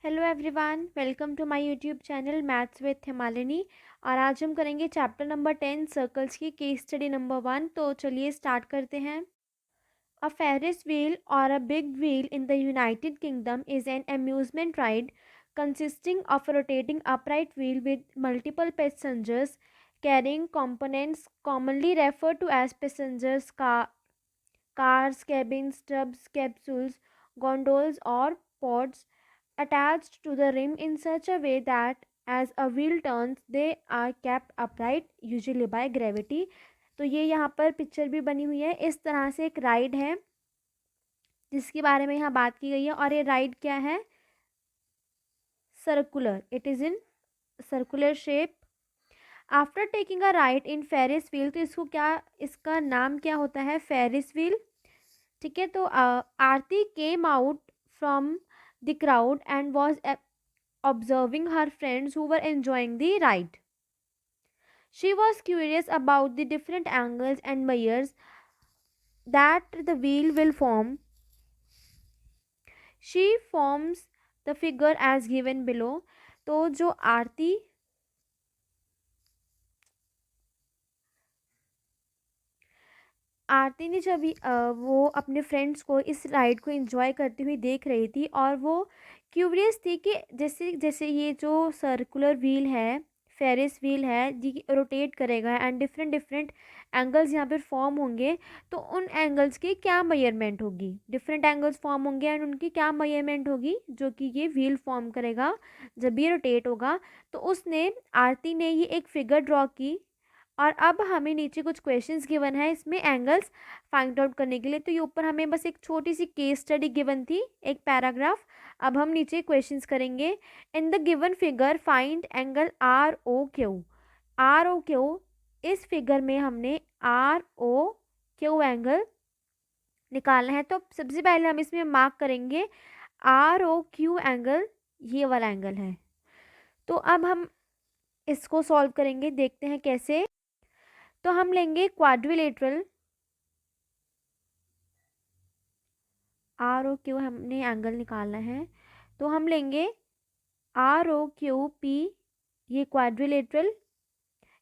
Hello everyone, welcome to my YouTube channel maths with Himalini. और आज हम करेंगे चैप्टर नंबर 10 सर्कल्स की केस स्टडी नंबर 1। तो चलिए स्टार्ट करते हैं। अ फेरिस व्हील और a big wheel in the United kingdom is an amusement ride consisting of a rotating upright wheel with multiple passengers carrying components commonly referred to as passengers cars, cabins, tubs, capsules, gondolas, or pods attached to the rim in such a way that as a wheel turns they are kept upright usually by gravity। तो ये यहाँ पर picture भी बनी हुई है। इस तरह से एक राइड है जिसके बारे में यहाँ बात की गई है। और ये राइड क्या है? Circular, it is in circular shape. After taking a ride in Ferris wheel, तो इसका नाम क्या होता है? Ferris wheel. ठीक है, तो Aarti came out from the crowd and was observing her friends who were enjoying the ride. She was curious about the different angles and measures that the wheel will form. She forms the figure as given below. तो जो आरती ने जब वो अपने friends को इस ride को enjoy करती हुई देख रही थी और वो क्यूरियस थी कि जैसे जैसे ये जो सर्कुलर व्हील है, फेरिस व्हील है, ये रोटेट करेगा एंड डिफरेंट डिफरेंट एंगल्स यहाँ पर फॉर्म होंगे, तो उन एंगल्स की क्या मेजरमेंट होगी? डिफरेंट एंगल्स फॉर्म होंगे एंड उनकी क्या मेजरमेंट होगी जो कि ये व्हील फॉर्म करेगा जब ये रोटेट होगा। तो उसने आरती ने ये एक फिगर ड्रॉ की। और अब हमें नीचे कुछ क्वेश्चंस गिवन है इसमें एंगल्स फाइंड आउट करने के लिए। तो ये ऊपर हमें बस एक छोटी सी केस स्टडी गिवन थी, एक पैराग्राफ। अब हम नीचे क्वेश्चंस करेंगे। In the given figure find angle R O Q. R O Q, इस फिगर में हमने आर ओ क्यू एंगल निकालना है। तो सबसे पहले हम इसमें मार्क करेंगे आर ओ क्यू एंगल, ये वाला एंगल है। तो अब हम इसको सॉल्व करेंगे, देखते हैं कैसे। तो हम लेंगे क्वाड्रिलेटरल, आर ओ क्यू हमने एंगल निकालना है। तो हम लेंगे आर ओ क्यू पी, ये क्वाड्रिलेटरल।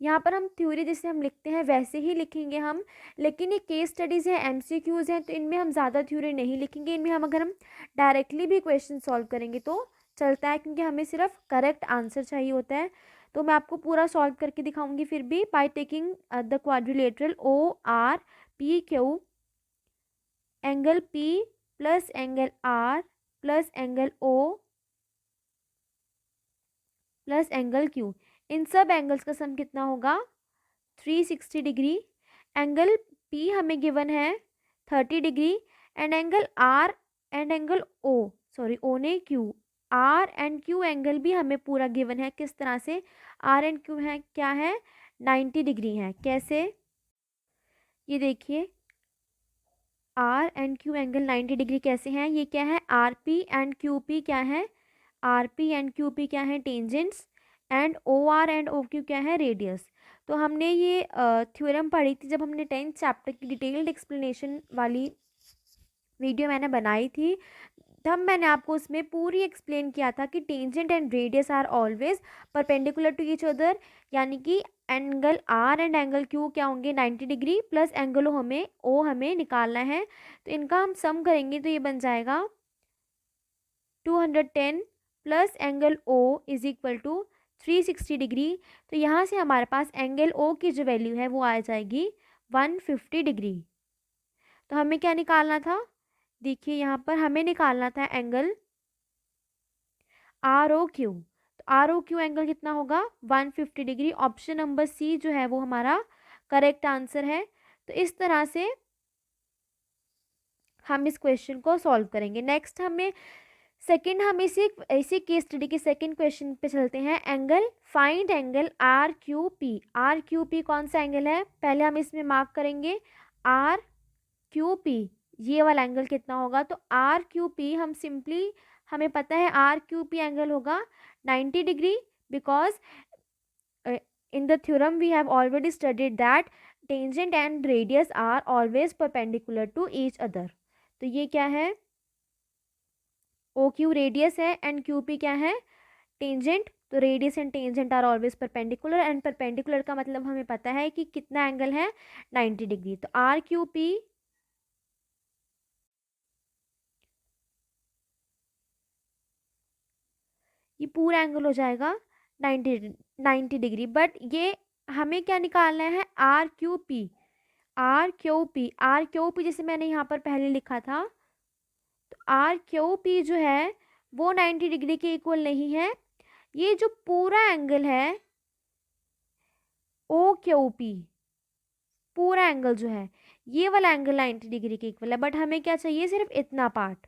यहाँ पर हम थ्योरी जैसे हम लिखते हैं वैसे ही लिखेंगे हम, लेकिन ये केस स्टडीज़ हैं, एमसीक्यूज़ हैं, तो इनमें हम ज़्यादा थ्योरी नहीं लिखेंगे। इनमें अगर हम डायरेक्टली भी क्वेश्चन सॉल्व करेंगे तो चलता है, क्योंकि हमें सिर्फ करेक्ट आंसर चाहिए होता है। तो मैं आपको पूरा सॉल्व करके दिखाऊंगी फिर भी। By taking the quadrilateral O R P Q, angle P plus angle R plus angle O plus angle Q, इन सब एंगल्स का सम कितना होगा? 360 डिग्री। एंगल पी हमें गिवन है 30 degree and angle R and angle O, sorry O ने Q, R and Q angle भी हमें पूरा गिवन है। किस तरह से? आर एंड क्यू है क्या है? 90 डिग्री है। कैसे? ये देखिए, R and Q angle 90 degree कैसे हैं? ये क्या है? R P and Q P क्या है? R P and Q P क्या है? Tangents. And O R and O Q क्या है? रेडियस। तो हमने ये थ्योरम पढ़ी थी जब हमने 10th चैप्टर की डिटेल्ड एक्सप्लेनेशन वाली वीडियो मैंने बनाई थी, तब मैंने आपको उसमें पूरी एक्सप्लेन किया था कि tangent and radius are always perpendicular to each other. यानी कि angle R and angle Q क्या होंगे? 90 डिग्री प्लस एंगल हमें निकालना है। तो इनका हम सम करेंगे तो ये बन जाएगा 210 plus angle O is equal to 360 degree. तो यहाँ से हमारे पास एंगल ओ की जो वैल्यू है वो आ जाएगी 150 डिग्री। तो हमें क्या निकालना था? देखिए यहाँ पर हमें निकालना था एंगल आर ओ क्यू। तो आर ओ क्यू एंगल कितना होगा? 150 डिग्री। ऑप्शन नंबर सी जो है वो हमारा करेक्ट आंसर है। तो इस तरह से हम इस क्वेश्चन को सॉल्व करेंगे। नेक्स्ट हम इसी केस स्टडी के सेकंड क्वेश्चन पे चलते हैं। Angle find angle R Q P. R Q P कौन सा एंगल है? पहले हम इसमें मार्क करेंगे आर क्यू पी, ये वाला एंगल कितना होगा? तो आर क्यू पी हम सिंपली, हमें पता है आर क्यू पी एंगल होगा 90 degree, because in the theorem we have already studied that tangent and radius are always perpendicular to each other। तो ये क्या है? ओ क्यू रेडियस है एंड क्यू पी क्या है, टेंजेंट। तो radius and tangent are always perpendicular, and perpendicular का मतलब हमें पता है कि कितना एंगल है, 90 डिग्री। तो आर क्यू पी, ये पूरा एंगल हो जाएगा 90 डिग्री। बट ये हमें क्या निकालना है, R Q P. R Q P, R Q P जैसे मैंने यहाँ पर पहले लिखा था, तो आर क्यू पी जो है वो 90 डिग्री के इक्वल नहीं है। ये जो पूरा एंगल है ओ क्यू पी, पूरा एंगल जो है ये वाला एंगल 90 डिग्री के इक्वल है। बट हमें क्या चाहिए, सिर्फ इतना पार्ट,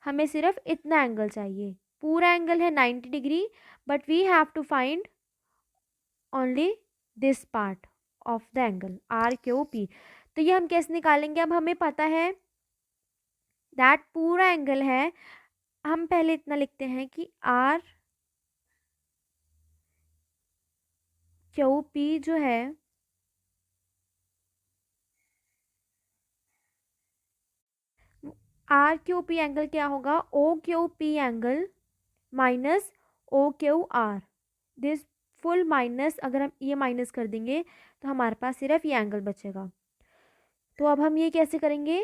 हमें सिर्फ इतना एंगल चाहिए। पूरा एंगल है 90 degree, but we have to find only this part of the angle R Q P. तो ये हम कैसे निकालेंगे, अब हमें पता है दैट पूरा एंगल है, हम पहले इतना लिखते हैं कि आर क्यू पी जो है आर क्यू पी एंगल क्या होगा, O Q P angle minus O Q R. This full minus, अगर हम ये माइनस कर देंगे तो हमारे पास सिर्फ ये एंगल बचेगा। तो अब हम ये कैसे करेंगे,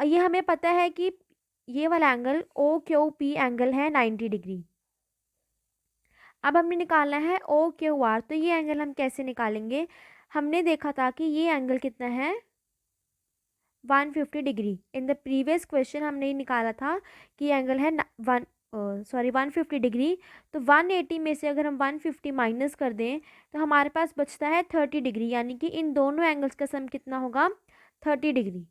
ये हमें पता है कि ये वाला angle O Q P angle है 90 डिग्री। अब हमें निकालना है ओ क्यू आर। तो ये एंगल हम कैसे निकालेंगे, हमने देखा था कि ये एंगल कितना है, 150 degree. In the previous question हमने ये निकाला था कि एंगल है 150 डिग्री। तो 180 में से अगर हम 150 माइनस कर दें तो हमारे पास बचता है 30 डिग्री, यानी कि इन दोनों एंगल्स का सम कितना होगा, 30 डिग्री।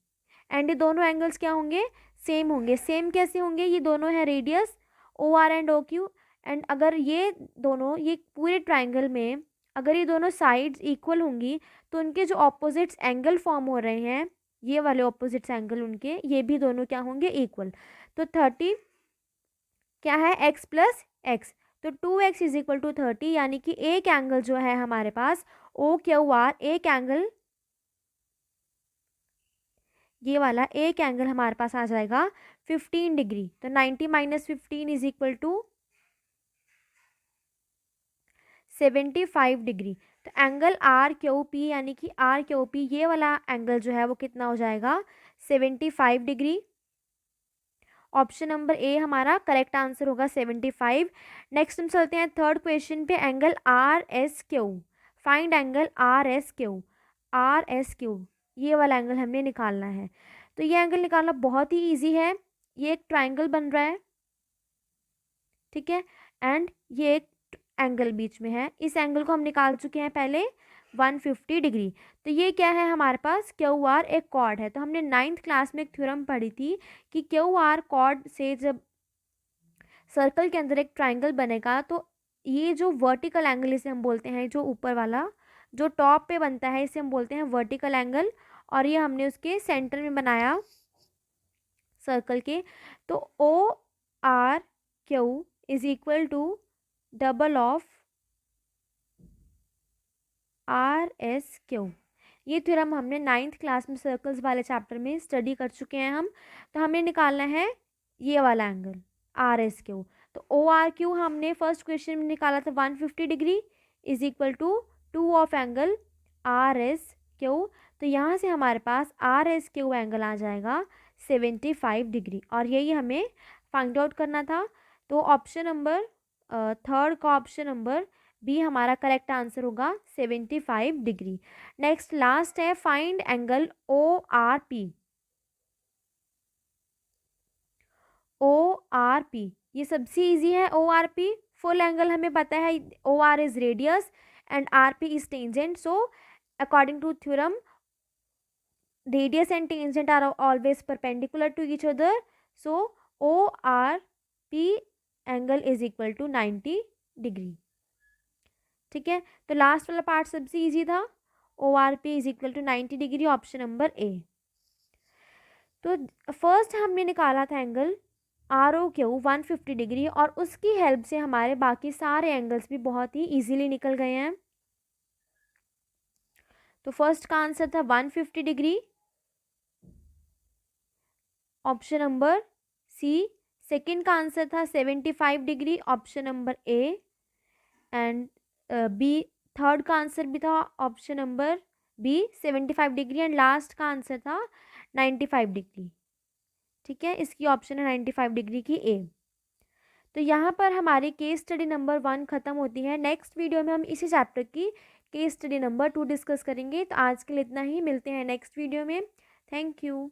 एंड ये दोनों एंगल्स क्या होंगे, सेम होंगे। सेम कैसे होंगे, ये दोनों है radius O R and O Q. And अगर ये दोनों, ये पूरे ट्राइंगल में अगर ये दोनों साइड्स इक्वल होंगी तो उनके जो ऑपोजिट्स एंगल फॉर्म हो रहे हैं, ये वाले ऑपोजिट्स एंगल उनके, ये भी दोनों क्या होंगे, इक्वल। तो 30 क्या है, x प्लस एक्स। तो 2x इज इक्वल टू 30, यानी कि एक एंगल जो है हमारे पास ओ क्यू आर, एक एंगल, ये वाला एक एंगल हमारे पास आ जाएगा 15 डिग्री। तो 90 minus 15 is equal to 75 degree. तो एंगल आर क्यू पी, यानी कि आर क्यू पी ये वाला एंगल जो है वो कितना हो जाएगा, 75 डिग्री। ऑप्शन नंबर ए हमारा करेक्ट आंसर होगा 75। नेक्स्ट हम चलते हैं थर्ड क्वेश्चन पे, angle R S Q. Find angle R S Q. Are S Q ये वाला एंगल हमने निकालना है। तो ये एंगल निकालना बहुत ही इजी है। ये एक ट्राइंगल बन रहा है, ठीक है, एंड ये एक एंगल बीच में है। इस एंगल को हम निकाल चुके हैं पहले 150 डिग्री। तो ये क्या है हमारे पास, क्यू आर एक कॉर्ड है। तो हमने 9th क्लास में एक थ्योरम पढ़ी थी कि क्यू आर कॉर्ड से जब सर्कल के अंदर एक ट्राइंगल बनेगा तो ये जो वर्टिकल एंगल इसे हम बोलते हैं, जो ऊपर वाला जो टॉप पे बनता है इसे हम बोलते हैं वर्टिकल एंगल। और ये हमने उसके सेंटर में बनाया सर्कल के। तो O R Q is equal to double of R S Q. ये थ्योरम हमने 9th क्लास में सर्कल्स वाले चैप्टर में स्टडी कर चुके हैं हम। तो हमें निकालना है ये वाला एंगल आर एस क्यू। तो ओ आर क्यू हमने फर्स्ट क्वेश्चन में निकाला था 150 degree is equal to 2 of angle R S Q. तो यहाँ से हमारे पास आर एस क्यू एंगल आ जाएगा 75 डिग्री, और यही हमें फाइंड आउट करना था। तो ऑप्शन नंबर थर्ड का ऑप्शन नंबर बी हमारा करेक्ट आंसर होगा 75 डिग्री। नेक्स्ट लास्ट है, find angle O R P. O R P ये सबसे इजी है। O R P full angle हमें पता है, O R is radius and R P is tangent. So according to theorem radius and tangent are always perpendicular to each other. So ORP angle is equal to 90 degree. ठीक है, तो last वाला part सबसे easy था, O R P is equal to 90 degree, option number A. तो first हमने निकाला था angle R O Q 150 degree, और उसकी हेल्प से हमारे बाकी सारे एंगल्स भी बहुत ही इजीली निकल गए हैं। तो फर्स्ट का आंसर था 150 degree, option number C. Second का आंसर था 75 degree, option number A. And B, third का आंसर भी था option number B 75 degree, and last का आंसर था 95 डिग्री। ठीक है, इसकी ऑप्शन है 95 डिग्री की ए। तो यहाँ पर हमारी केस स्टडी नंबर 1 ख़त्म होती है। नेक्स्ट वीडियो में हम इसी चैप्टर की केस स्टडी नंबर 2 डिस्कस करेंगे। तो आज के लिए इतना ही, मिलते हैं नेक्स्ट वीडियो में। Thank you.